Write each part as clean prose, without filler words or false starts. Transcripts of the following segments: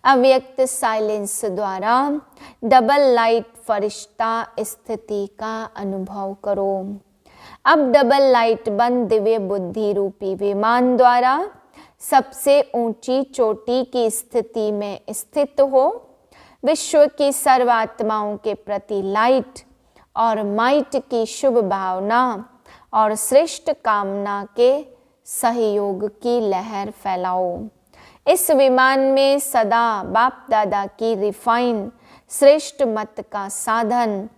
अव्यक्त साइलेंस द्वारा double light फरिश्ता स्थिति का अनुभव करो। अब डबल लाइट बंद दिव्य बुद्धि रूपी विमान द्वारा सबसे ऊंची चोटी की स्थिति में स्थित हो। विश्व की सर्वात्माओं के प्रति लाइट और माइट की शुभ भावना और श्रेष्ठ कामना के सहयोग की लहर फैलाओ। इस विमान में सदा बाप दादा की रिफाइन श्रेष्ठ मत का साधन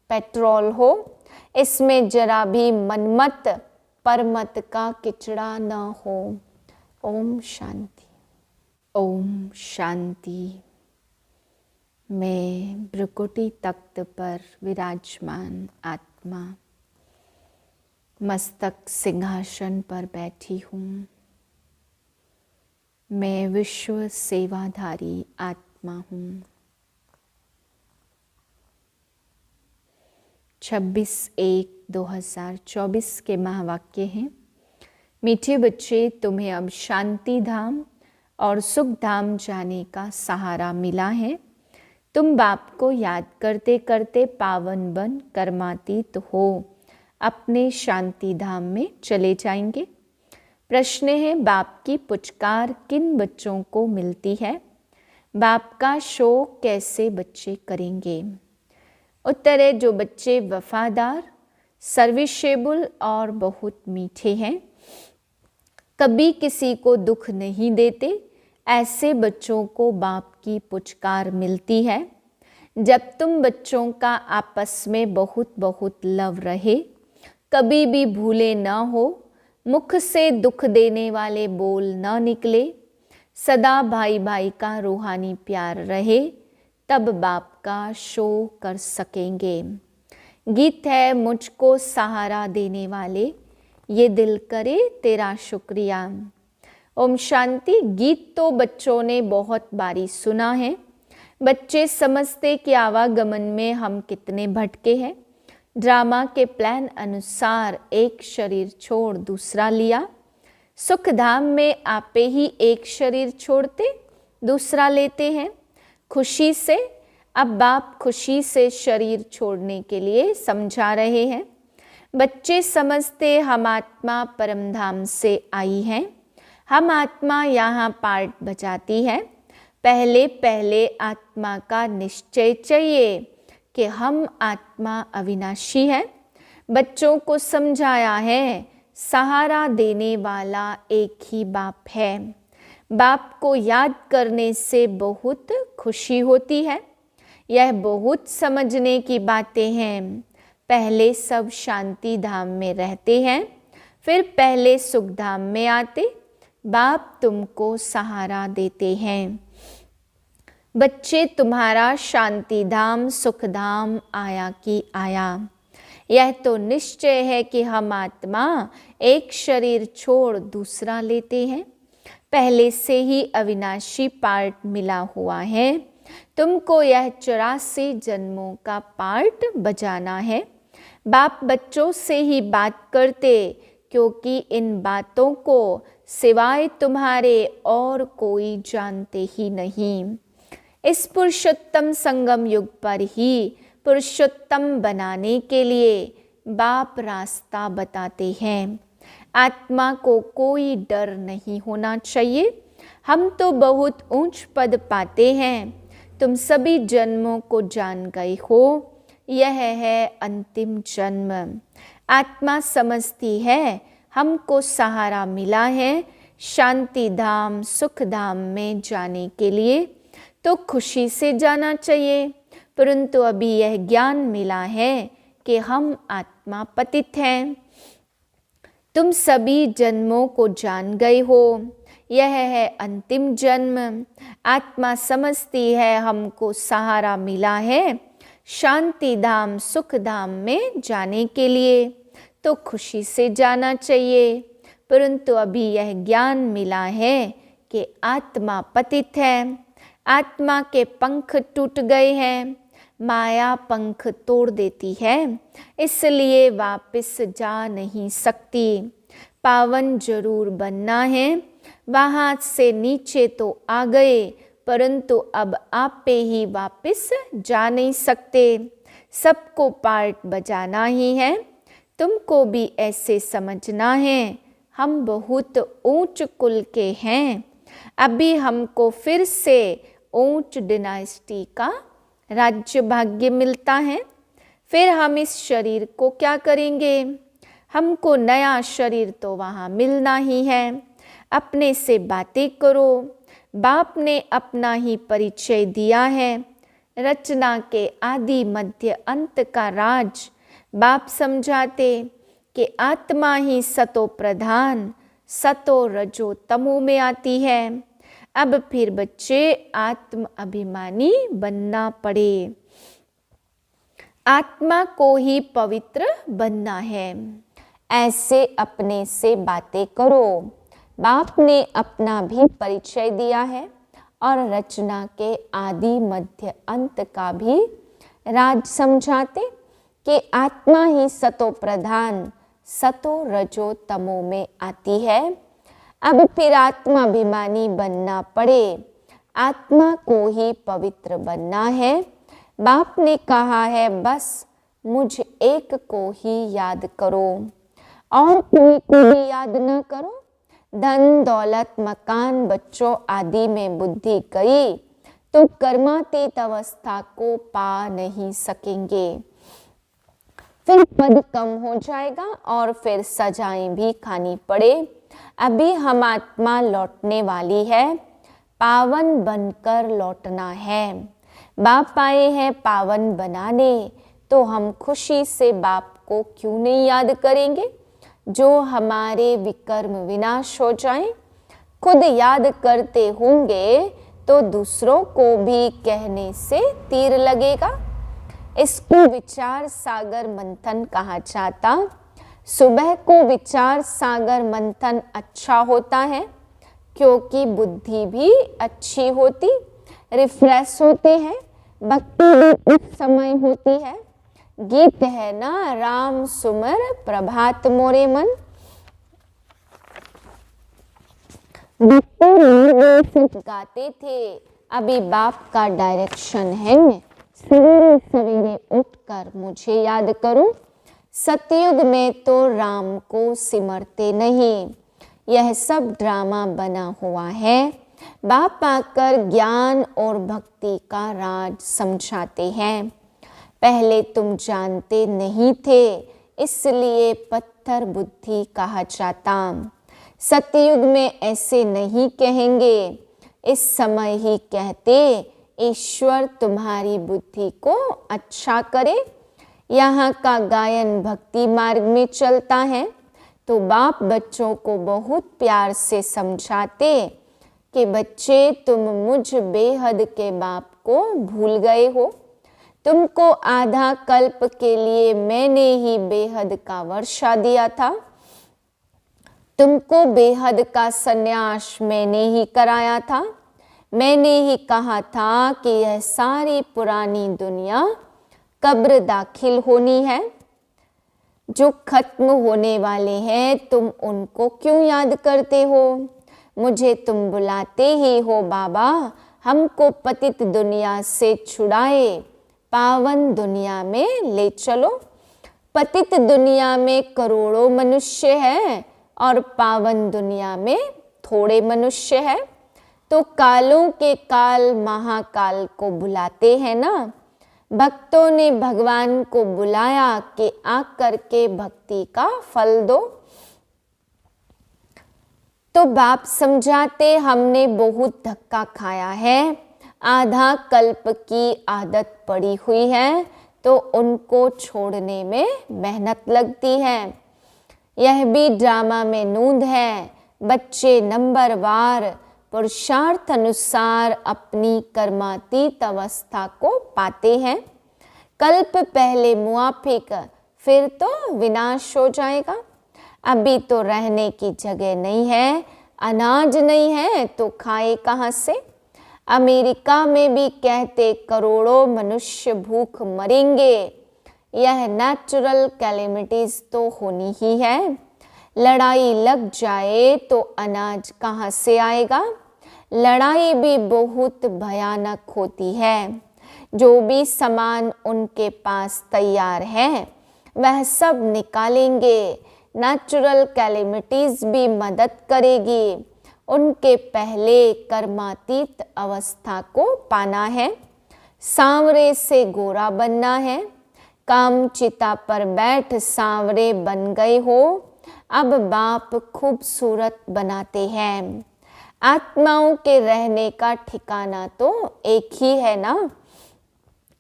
पेट्रोल हो। इसमें जरा भी मनमत परमत का किचड़ा न हो। ओम शांति। ओम शांति। मैं भ्रुकुटी तख्त पर विराजमान आत्मा मस्तक सिंहासन पर बैठी हूँ। मैं विश्व सेवाधारी आत्मा हूँ। 26/1/2024 के महावाक्य हैं। मीठे बच्चे, तुम्हें अब शांति धाम और सुख धाम जाने का सहारा मिला है। तुम बाप को याद करते करते पावन बन कर्मातीत हो अपने शांति धाम में चले जाएंगे। प्रश्न है, बाप की पुचकार किन बच्चों को मिलती है? बाप का शो कैसे बच्चे करेंगे? उत्तर है, जो बच्चे वफादार, सर्विसेबल और बहुत मीठे हैं, कभी किसी को दुख नहीं देते, ऐसे बच्चों को बाप की पुचकार मिलती है। जब तुम बच्चों का आपस में बहुत बहुत लव रहे, कभी भी भूले न हो, मुख से दुख देने वाले बोल न निकले, सदा भाई भाई का रूहानी प्यार रहे, तब बाप का शो कर सकेंगे। गीत है, मुझको सहारा देने वाले, ये दिल करे तेरा शुक्रिया। ओम शांति। गीत तो बच्चों ने बहुत बारी सुना है। बच्चे समझते कि आवागमन में हम कितने भटके हैं। ड्रामा के प्लान अनुसार एक शरीर छोड़ दूसरा लिया। सुख धाम में आपे ही एक शरीर छोड़ते दूसरा लेते हैं। खुशी से अब बाप खुशी से शरीर छोड़ने के लिए समझा रहे हैं। बच्चे समझते हम आत्मा परमधाम से आई हैं। हम आत्मा यहाँ पार्ट बजाती है। पहले पहले आत्मा का निश्चय चाहिए कि हम आत्मा अविनाशी है। बच्चों को समझाया है, सहारा देने वाला एक ही बाप है। बाप को याद करने से बहुत खुशी होती है। यह बहुत समझने की बातें हैं। पहले सब शांति धाम में रहते हैं, फिर पहले सुख धाम में आते। बाप तुमको सहारा देते हैं। बच्चे, तुम्हारा शांति धाम सुख धाम आया कि आया। यह तो निश्चय है कि हम आत्मा एक शरीर छोड़ दूसरा लेते हैं। पहले से ही अविनाशी पार्ट मिला हुआ है। तुमको यह 84 जन्मों का पार्ट बजाना है। बाप बच्चों से ही बात करते, क्योंकि इन बातों को सिवाय तुम्हारे और कोई जानते ही नहीं। इस पुरुषोत्तम संगम युग पर ही पुरुषोत्तम बनाने के लिए बाप रास्ता बताते हैं। आत्मा को कोई डर नहीं होना चाहिए। हम तो बहुत ऊंच पद पाते हैं। तुम सभी जन्मों को जान गए हो। यह है अंतिम जन्म। आत्मा समझती है हमको सहारा मिला है शांति धाम सुख धाम में जाने के लिए, तो खुशी से जाना चाहिए। परंतु अभी यह ज्ञान मिला है कि हम आत्मा पतित हैं। तुम सभी जन्मों को जान गए हो। यह है अंतिम जन्म। आत्मा समझती है हमको सहारा मिला है शांति धाम सुख धाम में जाने के लिए, तो खुशी से जाना चाहिए। परंतु अभी यह ज्ञान मिला है कि आत्मा पतित है। आत्मा के पंख टूट गए हैं। माया पंख तोड़ देती है, इसलिए वापस जा नहीं सकती। पावन जरूर बनना है। वहाँ से नीचे तो आ गए, परंतु अब आप पे ही वापस जा नहीं सकते। सबको पार्ट बजाना ही है। तुमको भी ऐसे समझना है हम बहुत ऊंच कुल के हैं। अभी हमको फिर से ऊंच डिनास्टी का राज्य भाग्य मिलता है। फिर हम इस शरीर को क्या करेंगे? हमको नया शरीर तो वहाँ मिलना ही है। अपने से बातें करो। बाप ने अपना ही परिचय दिया है। रचना के आदि मध्य अंत का राज बाप समझाते कि आत्मा ही सतो प्रधान सतो रजो तमो में आती है। अब फिर बच्चे आत्म अभिमानी बनना पड़े। आत्मा को ही पवित्र बनना है। ऐसे अपने से बातें करो। बाप ने अपना भी परिचय दिया है और रचना के आदि मध्य अंत का भी राज समझाते कि आत्मा ही सतो प्रधान सतो रजो तमो में आती है। अब फिर आत्माभिमानी बनना पड़े। आत्मा को ही पवित्र बनना है। बाप ने कहा है बस मुझ एक को ही याद करो और कोई को भी याद न करो। धन दौलत मकान बच्चों आदि में बुद्धि गई तो कर्मातीत अवस्था को पा नहीं सकेंगे। फिर पद कम हो जाएगा और फिर सजाएं भी खानी पड़े। अभी हम आत्मा लौटने वाली है। पावन बनकर लौटना है। बाप आए हैं पावन बनाने, तो हम खुशी से बाप को क्यों नहीं याद करेंगे? जो हमारे विकर्म विनाश हो जाएं। खुद याद करते होंगे तो दूसरों को भी कहने से तीर लगेगा। इसको विचार सागर मंथन कहा जाता। सुबह को विचार सागर मंथन अच्छा होता है क्योंकि बुद्धि भी अच्छी होती, रिफ्रेश होते हैं। भक्ति भी उस समय होती है। गीत है ना, राम सुमर प्रभात मोरे मन। भक्ति गाते थे। अभी बाप का डायरेक्शन है सवेरे सवेरे उठकर मुझे याद करो। सतयुग में तो राम को सिमरते नहीं, यह सब ड्रामा बना हुआ है। बाप आकर ज्ञान और भक्ति का राज समझाते हैं। पहले तुम जानते नहीं थे, इसलिए पत्थर बुद्धि कहा जाता। सतयुग में ऐसे नहीं कहेंगे, इस समय ही कहते ईश्वर तुम्हारी बुद्धि को अच्छा करे। यहाँ का गायन भक्ति मार्ग में चलता है तो बाप बच्चों को बहुत प्यार से समझाते कि बच्चे तुम मुझ बेहद के बाप को भूल गए हो। तुमको आधा कल्प के लिए मैंने ही बेहद का वर्षा दिया था। तुमको बेहद का सन्यास मैंने ही कराया था। मैंने ही कहा था कि यह सारी पुरानी दुनिया कब्र दाखिल होनी है। जो खत्म होने वाले हैं तुम उनको क्यों याद करते हो? मुझे तुम बुलाते ही हो बाबा, हमको पतित दुनिया से छुड़ाए पावन दुनिया में ले चलो। पतित दुनिया में करोड़ों मनुष्य हैं और पावन दुनिया में थोड़े मनुष्य हैं। तो कालों के काल महाकाल को बुलाते हैं ना। भक्तों ने भगवान को बुलाया कि आकर के भक्ति का फल दो। तो बाप समझाते हमने बहुत धक्का खाया है, आधा कल्प की आदत पड़ी हुई है तो उनको छोड़ने में मेहनत लगती है। यह भी ड्रामा में नूंद है। बच्चे नंबरवार पुरुषार्थ अनुसार अपनी कर्मातीत अवस्था को पाते हैं। कल्प पहले मुआफिक, फिर तो विनाश हो जाएगा। अभी तो रहने की जगह नहीं है, अनाज नहीं है तो खाए कहाँ से? अमेरिका में भी कहते करोड़ों मनुष्य भूख मरेंगे। यह नेचुरल कैलेमिटीज तो होनी ही है। लड़ाई लग जाए तो अनाज कहाँ से आएगा? लड़ाई भी बहुत भयानक होती है। जो भी सामान उनके पास तैयार है वह सब निकालेंगे। नेचुरल कैलेमिटीज भी मदद करेगी। उनके पहले कर्मातीत अवस्था को पाना है, सांवरे से गोरा बनना है। काम चिता पर बैठ सांवरे बन गए हो, अब बाप खूबसूरत बनाते हैं। आत्माओं के रहने का ठिकाना तो एक ही है ना।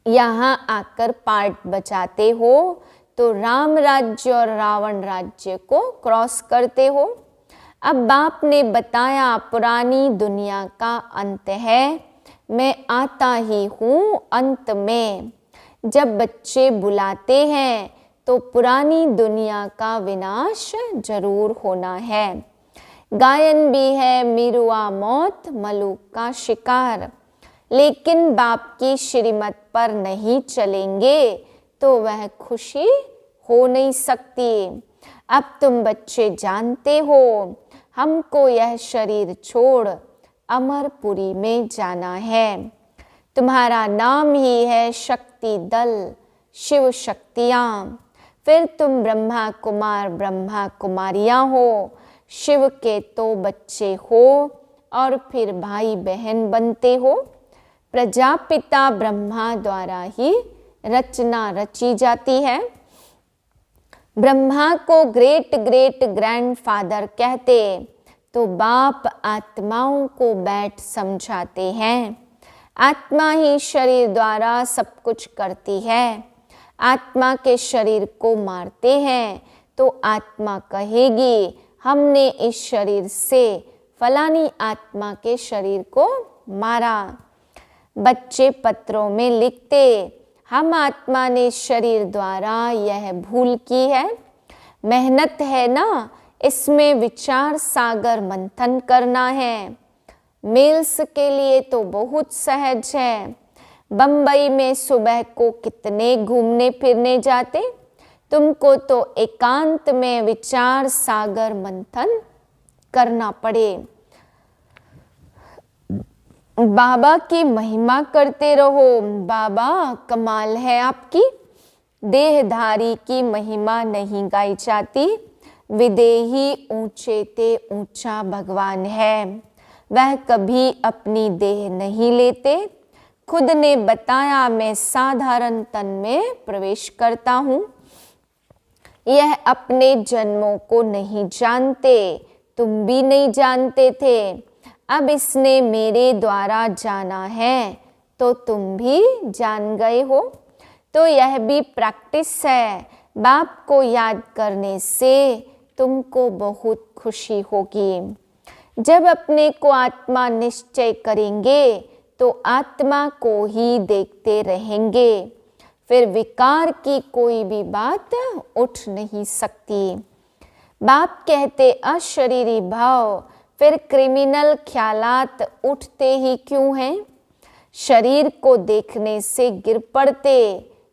यहाँ आकर पार्ट बचाते हो तो राम राज्य और रावण राज्य को क्रॉस करते हो। अब बाप ने बताया पुरानी दुनिया का अंत है, मैं आता ही हूँ अंत में। जब बच्चे बुलाते हैं तो पुरानी दुनिया का विनाश जरूर होना है। गायन भी है मिरुआ मौत मलूक का शिकार, लेकिन बाप की श्रीमत पर नहीं चलेंगे तो वह खुशी हो नहीं सकती। अब तुम बच्चे जानते हो हमको यह शरीर छोड़ अमरपुरी में जाना है। तुम्हारा नाम ही है शक्ति दल, शिव शक्तियाँ। फिर तुम ब्रह्मा कुमार ब्रह्मा कुमारियाँ हो। शिव के तो बच्चे हो और फिर भाई बहन बनते हो। प्रजापिता ब्रह्मा द्वारा ही रचना रची जाती है। ब्रह्मा को ग्रेट ग्रेट ग्रैंडफादर कहते तो बाप आत्माओं को बैठ समझाते हैं। आत्मा ही शरीर द्वारा सब कुछ करती है। आत्मा के शरीर को मारते हैं तो आत्मा कहेगी हमने इस शरीर से फलानी आत्मा के शरीर को मारा। बच्चे पत्रों में लिखते हम आत्मा ने शरीर द्वारा यह भूल की है। मेहनत है ना, इसमें विचार सागर मंथन करना है। मेल्स के लिए तो बहुत सहज है। बम्बई में सुबह को कितने घूमने फिरने जाते, तुमको तो एकांत में विचार सागर मंथन करना पड़े। बाबा की महिमा करते रहो। बाबा कमाल है आपकी। देहधारी की महिमा नहीं गाई जाती। विदेही ऊंचे ते ऊंचा भगवान है। वह कभी अपनी देह नहीं लेते। खुद ने बताया मैं साधारण तन में प्रवेश करता हूँ। यह अपने जन्मों को नहीं जानते, तुम भी नहीं जानते थे। अब इसने मेरे द्वारा जाना है तो तुम भी जान गए हो। तो यह भी प्रैक्टिस है। बाप को याद करने से तुमको बहुत खुशी होगी। जब अपने को आत्मा निश्चय करेंगे तो आत्मा को ही देखते रहेंगे। फिर विकार की कोई भी बात उठ नहीं सकती। बाप कहते अशरीरी भाव, फिर क्रिमिनल ख्यालात उठते ही क्यों हैं? शरीर को देखने से गिर पड़ते।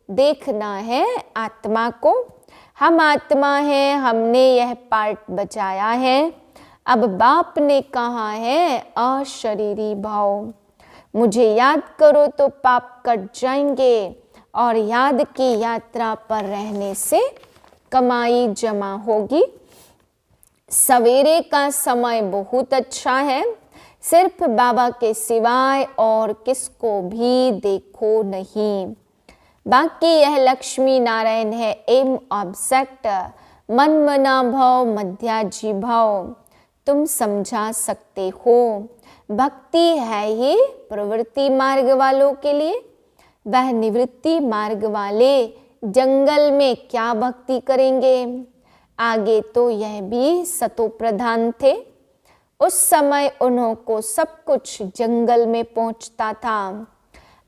देखना है आत्मा को। हम आत्मा हैं, हमने यह पार्ट बचाया है। अब बाप ने कहा है अशरीरी भाव। मुझे याद करो तो पाप कट जाएंगे और याद की यात्रा पर रहने से कमाई जमा होगी। सवेरे का समय बहुत अच्छा है। सिर्फ बाबा के सिवाय और किसको भी देखो नहीं। बाकी यह लक्ष्मी नारायण है एम ऑब्जेक्ट। मन मना भाव मध्याजी भाव तुम समझा सकते हो। भक्ति है ही प्रवृत्ति मार्ग वालों के लिए। वह निवृत्ति मार्ग वाले जंगल में क्या भक्ति करेंगे? आगे तो यह भी सतो प्रधान थे। उस समय उन्हों को सब कुछ जंगल में पहुंचता था।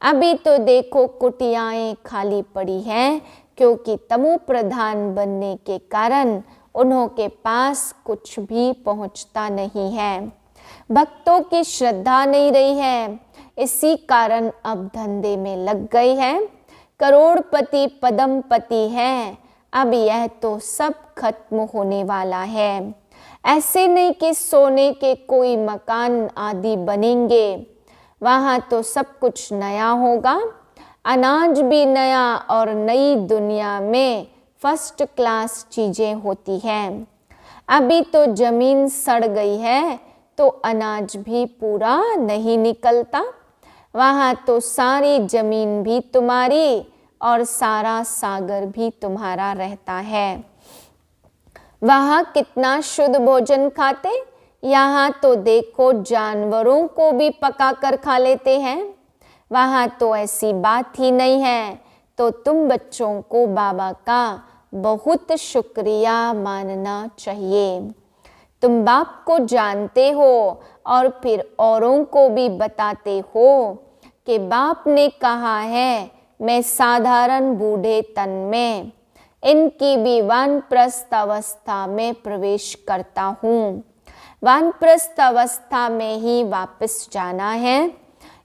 अभी तो देखो कुटियाएं खाली पड़ी हैं, क्योंकि तमो प्रधान बनने के कारण उन्हों के पास कुछ भी पहुंचता नहीं है। भक्तों की श्रद्धा नहीं रही है, इसी कारण अब धंधे में लग गए हैं। करोड़पति पदमपति हैं। अब यह तो सब खत्म होने वाला है। ऐसे नहीं कि सोने के कोई मकान आदि बनेंगे, वहाँ तो सब कुछ नया होगा, अनाज भी नया, और नई दुनिया में फर्स्ट क्लास चीज़ें होती हैं। अभी तो ज़मीन सड़ गई है तो अनाज भी पूरा नहीं निकलता, वहाँ तो सारी ज़मीन भी तुम्हारी और सारा सागर भी तुम्हारा रहता है। वहाँ कितना शुद्ध भोजन खाते, यहाँ तो देखो जानवरों को भी पका कर खा लेते हैं। वहाँ तो ऐसी बात ही नहीं है। तो तुम बच्चों को बाबा का बहुत शुक्रिया मानना चाहिए। तुम बाप को जानते हो और फिर औरों को भी बताते हो कि बाप ने कहा है, मैं साधारण बूढ़े तन में इनकी भी वानप्रस्थ अवस्था में प्रवेश करता हूँ। वानप्रस्थ अवस्था में ही वापस जाना है,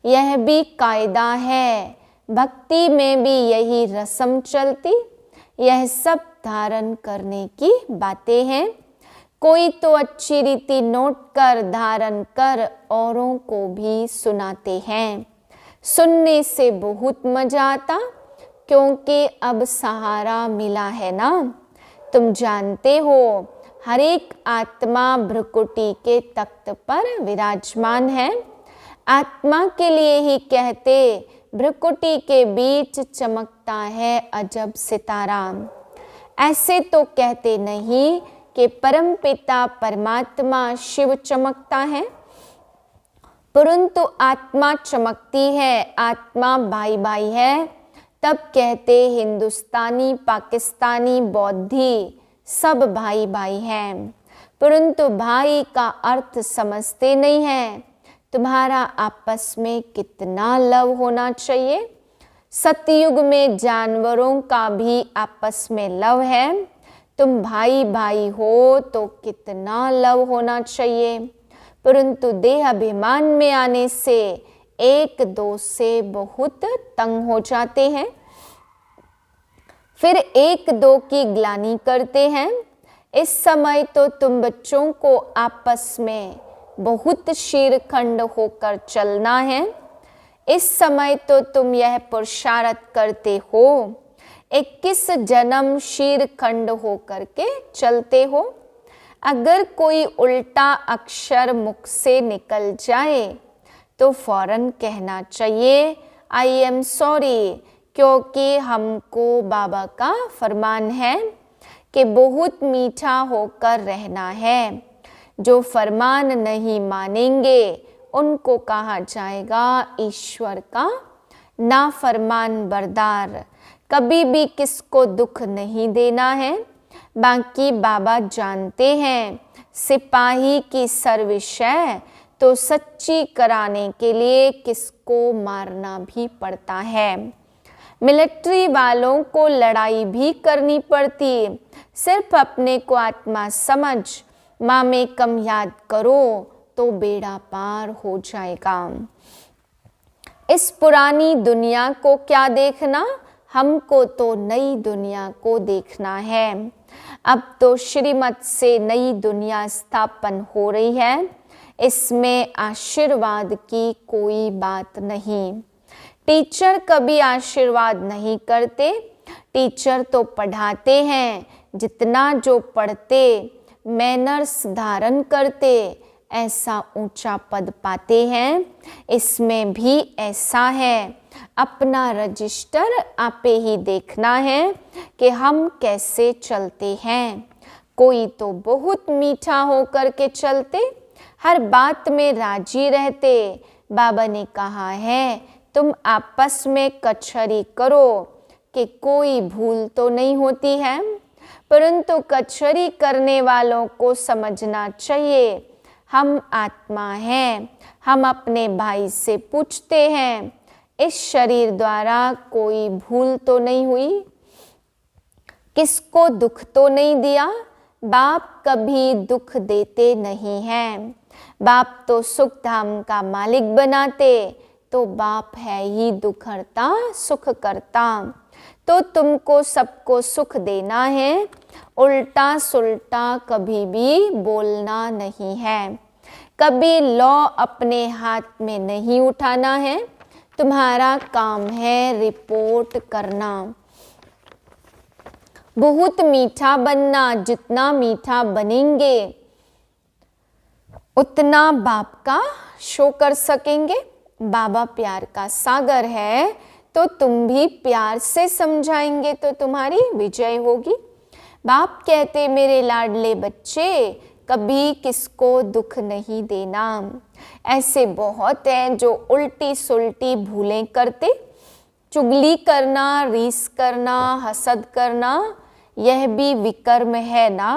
यह भी कायदा है। भक्ति में भी यही रस्म चलती। यह सब धारण करने की बातें हैं। कोई तो अच्छी रीति नोट कर धारण कर औरों को भी सुनाते हैं। सुनने से बहुत मजा आता, क्योंकि अब सहारा मिला है ना। तुम जानते हो हर एक आत्मा भ्रुकुटी के तख्त पर विराजमान है। आत्मा के लिए ही कहते, भ्रुकुटी के बीच चमकता है अजब सितारा। ऐसे तो कहते नहीं कि परम पिता परमात्मा शिव चमकता है, परंतु आत्मा चमकती है। आत्मा भाई भाई है, तब कहते हिंदुस्तानी पाकिस्तानी बौद्धी सब भाई भाई हैं, परंतु भाई का अर्थ समझते नहीं हैं। तुम्हारा आपस में कितना लव होना चाहिए। सतयुग में जानवरों का भी आपस में लव है, तुम भाई भाई हो तो कितना लव होना चाहिए। परंतु देह अभिमान में आने से एक दो से बहुत तंग हो जाते हैं, फिर एक दो की ग्लानि करते हैं। इस समय तो तुम बच्चों को आपस में बहुत शीरखंड होकर चलना है। इस समय तो तुम यह पुरुषार्थ करते हो, 21 जन्म शीरखंड होकर के चलते हो। अगर कोई उल्टा अक्षर मुख से निकल जाए तो फौरन कहना चाहिए आई एम सॉरी, क्योंकि हमको बाबा का फरमान है कि बहुत मीठा होकर रहना है। जो फरमान नहीं मानेंगे उनको कहा जाएगा ईश्वर का नाफरमान बरदार। कभी भी किसको दुख नहीं देना है। बाकी बाबा जानते हैं सिपाही की सर्विस है तो सच्ची कराने के लिए किसको मारना भी पड़ता है। मिलिट्री वालों को लड़ाई भी करनी पड़ती। सिर्फ अपने को आत्मा समझ माँ में कम याद करो तो बेड़ा पार हो जाएगा। इस पुरानी दुनिया को क्या देखना, हमको तो नई दुनिया को देखना है। अब तो श्रीमत से नई दुनिया स्थापन हो रही है, इसमें आशीर्वाद की कोई बात नहीं। टीचर कभी आशीर्वाद नहीं करते, टीचर तो पढ़ाते हैं। जितना जो पढ़ते मैनर्स धारण करते ऐसा ऊंचा पद पाते हैं। इसमें भी ऐसा है, अपना रजिस्टर आपे ही देखना है कि हम कैसे चलते हैं। कोई तो बहुत मीठा होकर के चलते, हर बात में राजी रहते। बाबा ने कहा है तुम आपस में कचहरी करो कि कोई भूल तो नहीं होती है, परंतु कचहरी करने वालों को समझना चाहिए हम आत्मा हैं। हम अपने भाई से पूछते हैं इस शरीर द्वारा कोई भूल तो नहीं हुई, किसको दुख तो नहीं दिया। बाप कभी दुख देते नहीं हैं। बाप तो सुख धाम का मालिक बनाते तो बाप है ही दुखहर्ता सुख करता। तो तुमको सबको सुख देना है, उल्टा सुल्टा कभी भी बोलना नहीं है। कभी लौ अपने हाथ में नहीं उठाना है, तुम्हारा काम है रिपोर्ट करना। बहुत मीठा बनना, जितना मीठा बनेंगे उतना बाप का शो कर सकेंगे। बाबा प्यार का सागर है, तो तुम भी प्यार से समझाएंगे तो तुम्हारी विजय होगी। बाप कहते मेरे लाडले बच्चे, कभी किसको दुख नहीं देना। ऐसे बहुत हैं जो उल्टी सुल्टी भूलें करते, चुगली करना, रीस करना, हसद करना, यह भी विकर्म है ना।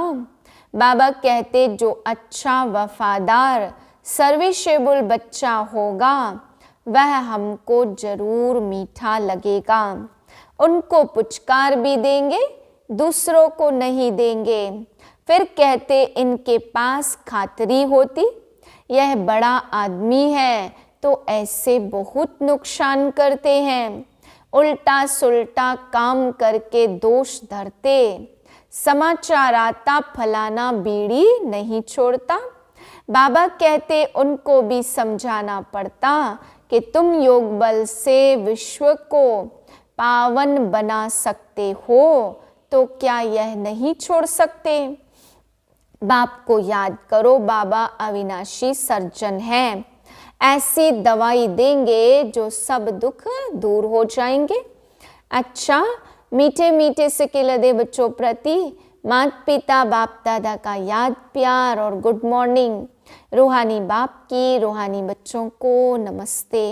बाबा कहते जो अच्छा वफादार सर्विसेबल बच्चा होगा वह हमको जरूर मीठा लगेगा। उनको पुचकार भी देंगे, दूसरों को नहीं देंगे। फिर कहते इनके पास खातरी होती, यह बड़ा आदमी है तो ऐसे बहुत नुकसान करते हैं। उल्टा सुल्टा काम करके दोष धरते, समाचार आता फलाना बीड़ी नहीं छोड़ता। बाबा कहते उनको भी समझाना पड़ता कि तुम योग बल से विश्व को पावन बना सकते हो, तो क्या यह नहीं छोड़ सकते। बाप को याद करो, बाबा अविनाशी सर्जन है। ऐसी दवाई देंगे जो सब दुख दूर हो जाएंगे। अच्छा, मीठे मीठे से लदे बच्चों प्रति माता पिता बाप दादा का याद प्यार और गुड मॉर्निंग। रूहानी बाप की रूहानी बच्चों को नमस्ते।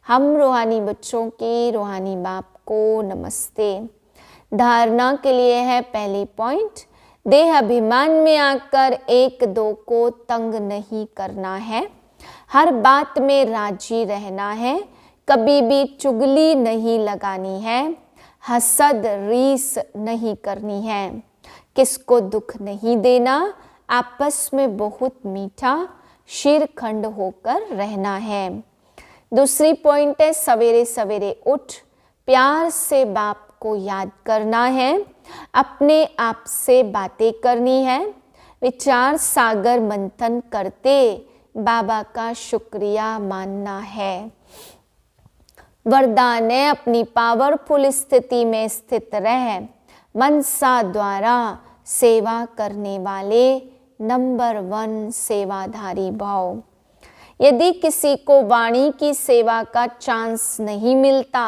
हम रूहानी बच्चों की रूहानी बाप को नमस्ते। धारणा के लिए है पहली पॉइंट, देह अभिमान में आकर एक दो को तंग नहीं करना है। हर बात में राजी रहना है, कभी भी चुगली नहीं लगानी है, हसद रीस नहीं करनी है, किसको दुख नहीं देना, आपस में बहुत मीठा शीरखंड होकर रहना है। दूसरी पॉइंट है सवेरे सवेरे उठ प्यार से बाप को याद करना है, अपने आप से बातें करनी है, विचार सागर मंथन करते बाबा का शुक्रिया मानना है। वरदान है अपनी पावरफुल स्थिति में स्थित रह मनसा द्वारा सेवा करने वाले नंबर 1 सेवाधारी भाव। यदि किसी को वाणी की सेवा का चांस नहीं मिलता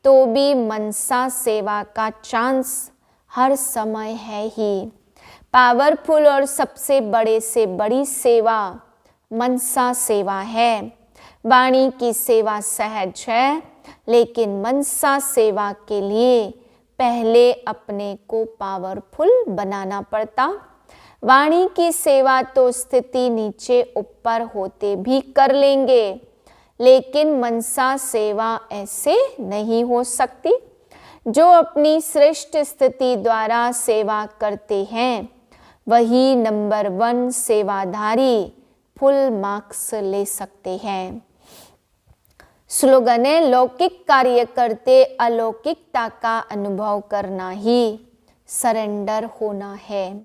तो भी मनसा सेवा का चांस हर समय है ही। पावरफुल और सबसे बड़े से बड़ी सेवा मनसा सेवा है। वाणी की सेवा सहज है, लेकिन मनसा सेवा के लिए पहले अपने को पावरफुल बनाना पड़ता। वाणी की सेवा तो स्थिति नीचे ऊपर होते भी कर लेंगे, लेकिन मनसा सेवा ऐसे नहीं हो सकती। जो अपनी श्रेष्ठ स्थिति द्वारा सेवा करते हैं वही नंबर 1 सेवाधारी फुल मार्क्स ले सकते हैं। स्लोगन है लौकिक कार्य करते अलौकिकता का अनुभव करना ही सरेंडर होना है।